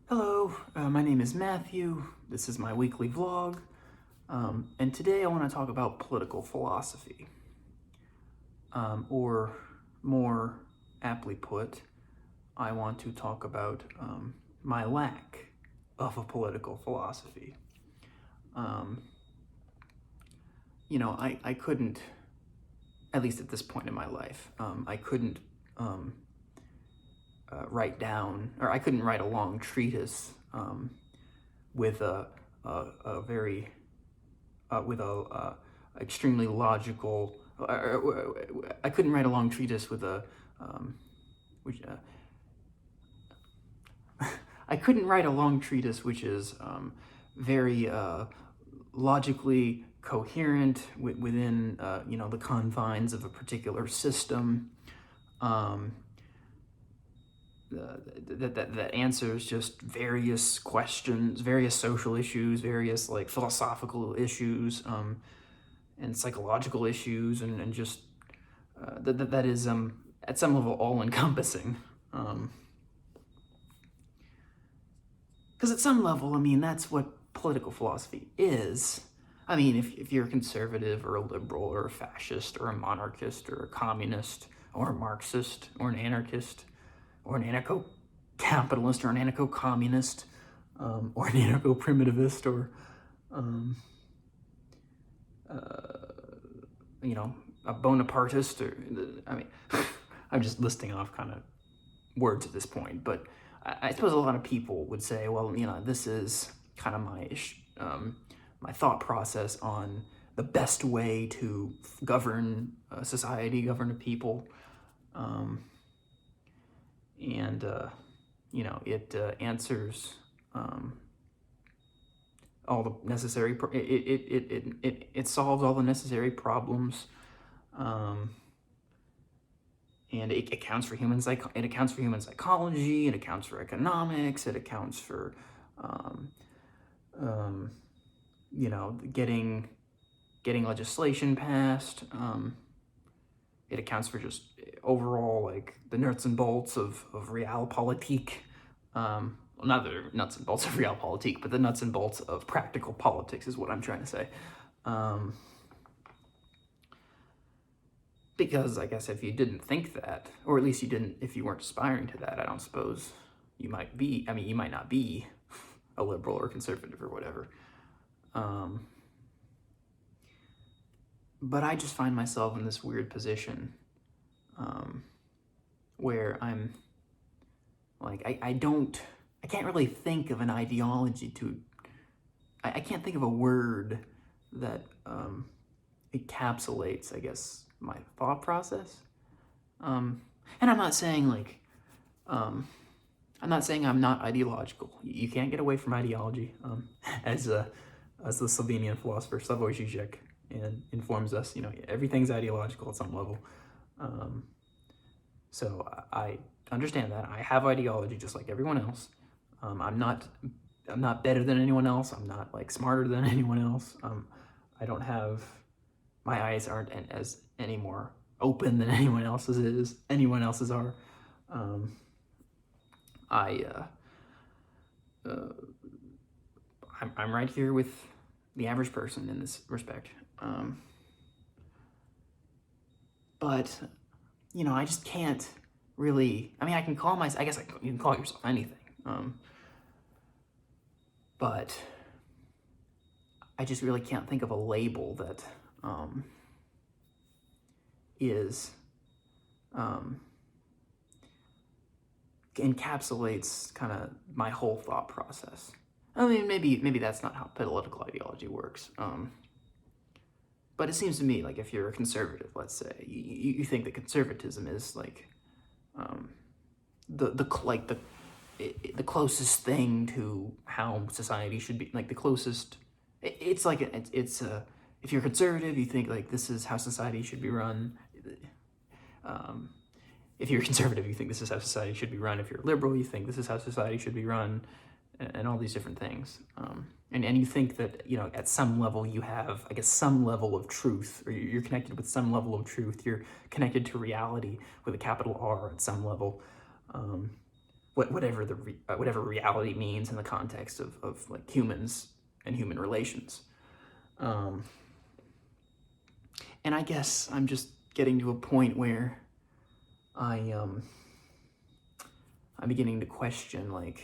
Hello, my name is Matthew. This is my weekly vlog, and today I want to talk about political philosophy, or more aptly put, I want to talk about my lack of a political philosophy. I couldn't, at least at this point in my life, I couldn't write down, or I couldn't write a long treatise with a very with a extremely logical. I couldn't write a long treatise with a which I couldn't write a long treatise which is very logically coherent within the confines of a particular system. That answers just various questions, various social issues, various like philosophical issues, and psychological issues, and just that is at some level all encompassing. Because at some level, I mean, that's what political philosophy is. I mean, if you're a conservative or a liberal or a fascist or a monarchist or a communist or a Marxist or an anarchist or an anarcho-capitalist or an anarcho-communist or an anarcho-primitivist or a Bonapartist, or I mean, I'm just listing off kind of words at this point, but I suppose a lot of people would say, well, this is kind of my thought process on the best way to govern a society, govern a people, and it answers all the necessary. It solves all the necessary problems. And it accounts for human psychology. It accounts for economics. It accounts for getting legislation passed. It accounts for just overall like the nuts and bolts of realpolitik. Well, not the nuts and bolts of realpolitik, but the nuts and bolts of practical politics is what I'm trying to say. Because I guess if you didn't think that, or at least if you weren't aspiring to that, I don't suppose you might be. I mean, you might not be a liberal or conservative or whatever. But I just find myself in this weird position where I'm like, I can't really think of an ideology I can't think of a word that encapsulates, I guess, my thought process. And I'm not saying I'm not ideological. You can't get away from ideology, as the Slovenian philosopher Slavoj Žižek informs us. Everything's ideological at some level. So I understand that. I have ideology just like everyone else. I'm not better than anyone else. I'm not like smarter than anyone else. I don't have, my eyes aren't any more open than anyone else's are. I'm right here with the average person in this respect. But I just can't really. I mean, I can call myself. I guess you can call yourself anything. But I just really can't think of a label that encapsulates kind of my whole thought process. I mean, maybe that's not how political ideology works. But it seems to me like if you're a conservative, let's say, you think that conservatism is like the closest thing to how society should be, like the closest. It's like if you're conservative, you think like this is how society should be run. If you're conservative, you think this is how society should be run. If you're liberal, you think this is how society should be run, and all these different things. And you think that, at some level you have, I guess, some level of truth, or you're connected with some level of truth. You're connected to reality with a capital R at some level. whatever reality means in the context of like humans and human relations. And I guess I'm just getting to a point where I'm beginning to question, like,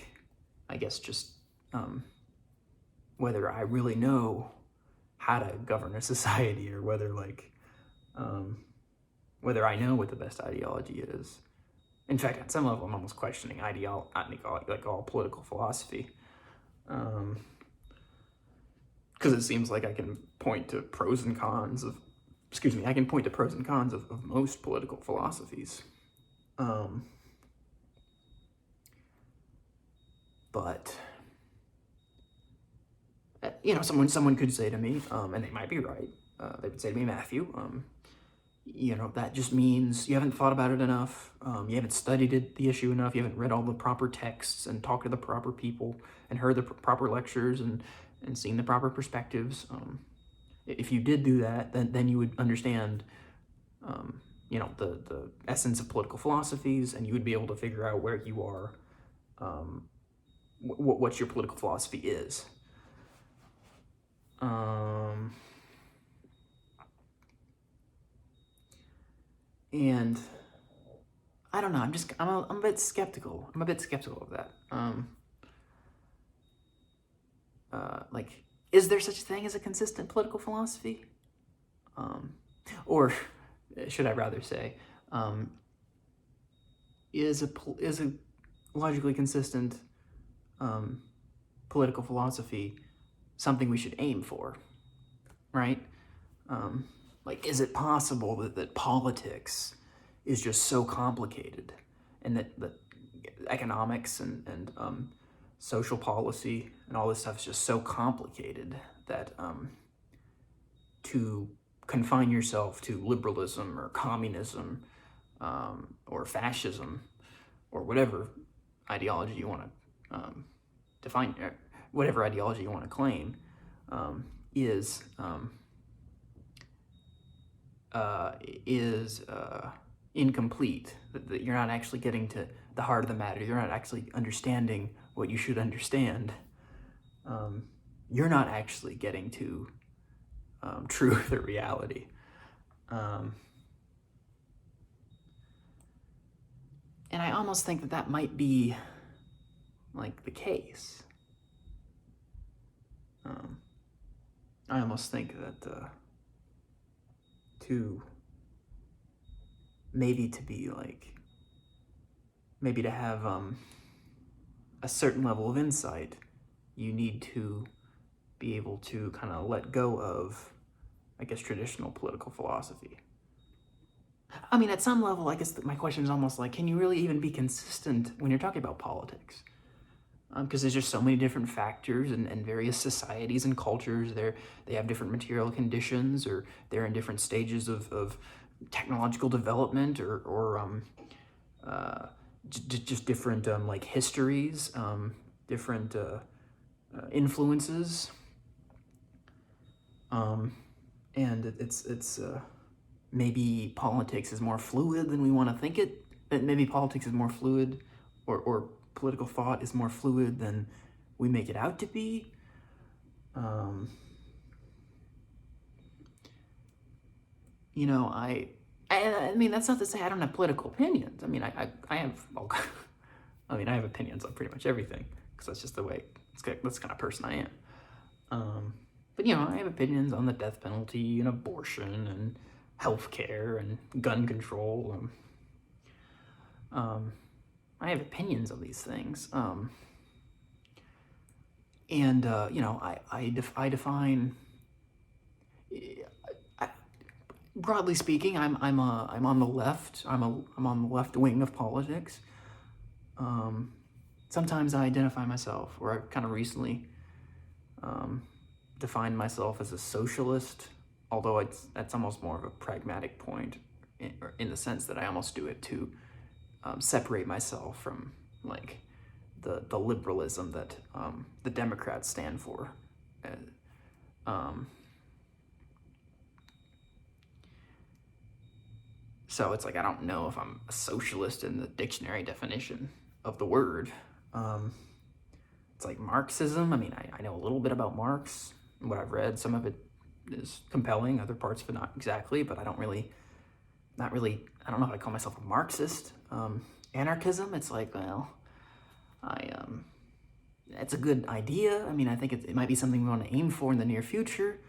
I guess just whether I really know how to govern a society, or whether whether I know what the best ideology is. In fact, at some level, I'm almost questioning all political philosophy, because it seems like I can point to pros and cons of, I can point to pros and cons of most political philosophies. But someone could say to me, and they might be right. They would say to me, Matthew, that just means you haven't thought about it enough. You haven't studied the issue enough. You haven't read all the proper texts and talked to the proper people and heard the proper lectures and seen the proper perspectives. If you did do that, then you would understand, the essence of political philosophies, and you would be able to figure out where you are, what your political philosophy is. And I don't know. I'm a bit skeptical. I'm a bit skeptical of that. Like, is there such a thing as a consistent political philosophy? Or should I rather say, is a logically consistent political philosophy something we should aim for, right? Like, is it possible that politics is just so complicated, and that economics and social policy and all this stuff is just so complicated that to confine yourself to liberalism or communism or fascism or whatever ideology you want to define, whatever ideology you want to claim, is incomplete, that you're not actually getting to the heart of the matter. You're not actually understanding what you should understand. You're not actually getting to truth or reality. And I almost think that might be like the case. I almost think that maybe to have a certain level of insight, you need to be able to kind of let go of, I guess, traditional political philosophy. I mean, at some level, I guess my question is almost like, can you really even be consistent when you're talking about politics? Because there's just so many different factors, and various societies and cultures, they have different material conditions, or they're in different stages of technological development, or just different like histories, different influences, and it's maybe politics is more fluid than we want to think it. Maybe politics is more fluid, or political thought is more fluid than we make it out to be. I mean, that's not to say I don't have political opinions. I mean, I have, well, I mean, I have opinions on pretty much everything, because that's just the way, that's the kind of person I am. But, I have opinions on the death penalty and abortion and healthcare and gun control. I have opinions on these things. I define, broadly speaking, I'm on the left. I'm on the left wing of politics. Sometimes I identify myself, or I've kind of recently defined myself as a socialist, although that's almost more of a pragmatic point, in the sense that I almost do it to separate myself from like the liberalism that the Democrats stand for. So it's like, I don't know if I'm a socialist in the dictionary definition. of the word. It's like Marxism. I mean, I know a little bit about Marx, what I've read. Some of it is compelling, other parts of it not exactly, but I don't know if I call myself a Marxist. Anarchism, it's like, well, it's a good idea. I mean, I think it might be something we want to aim for in the near future,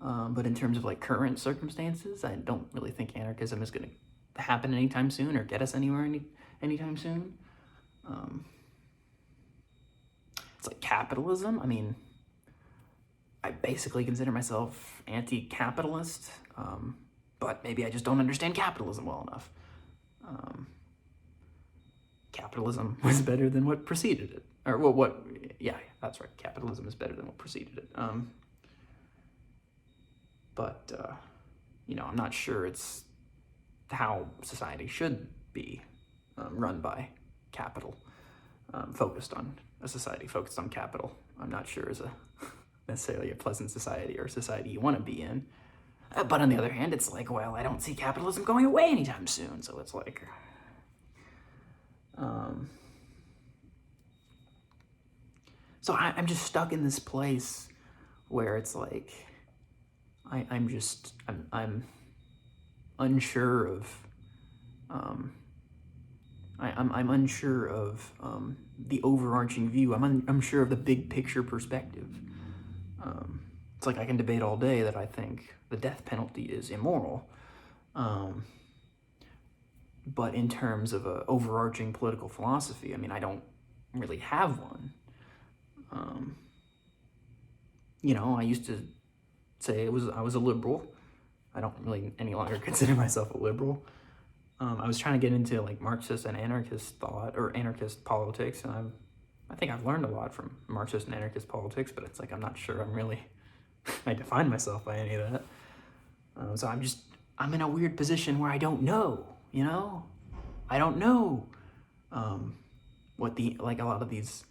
but in terms of like current circumstances, I don't really think anarchism is going to happen anytime soon or get us anywhere anytime soon. It's like capitalism. I mean, I basically consider myself anti-capitalist, but maybe I just don't understand capitalism well enough. Capitalism was better than what preceded it. Or yeah, that's right. Capitalism is better than what preceded it. But I'm not sure it's how society should be run by capital, a society focused on capital. I'm not sure is necessarily a pleasant society or a society you want to be in. But on the other hand, it's like, well, I don't see capitalism going away anytime soon. So it's like, so I'm just stuck in this place where it's like, I'm unsure of, I'm unsure of the overarching view. I'm unsure of the big picture perspective. It's like I can debate all day that I think the death penalty is immoral. But in terms of an overarching political philosophy, I mean, I don't really have one. I used to say I was a liberal. I don't really any longer consider myself a liberal. I was trying to get into like Marxist and anarchist thought or anarchist politics, and I think I've learned a lot from Marxist and anarchist politics, but it's like I'm not sure I define myself by any of that. So I'm in a weird position where I don't know, I don't know what a lot of these,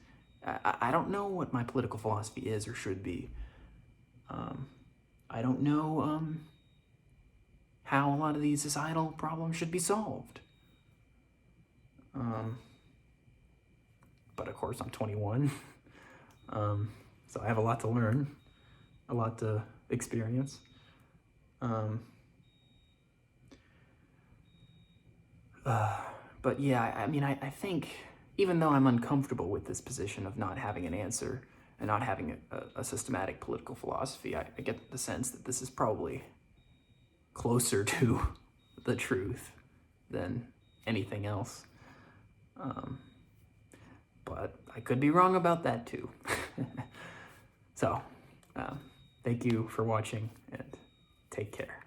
I don't know what my political philosophy is or should be. I don't know how a lot of these societal problems should be solved. But of course I'm 21, so I have a lot to learn, a lot to experience. But yeah, I mean, I think even though I'm uncomfortable with this position of not having an answer and not having a systematic political philosophy, I get the sense that this is probably closer to the truth than anything else. But I could be wrong about that too. So, thank you for watching and take care.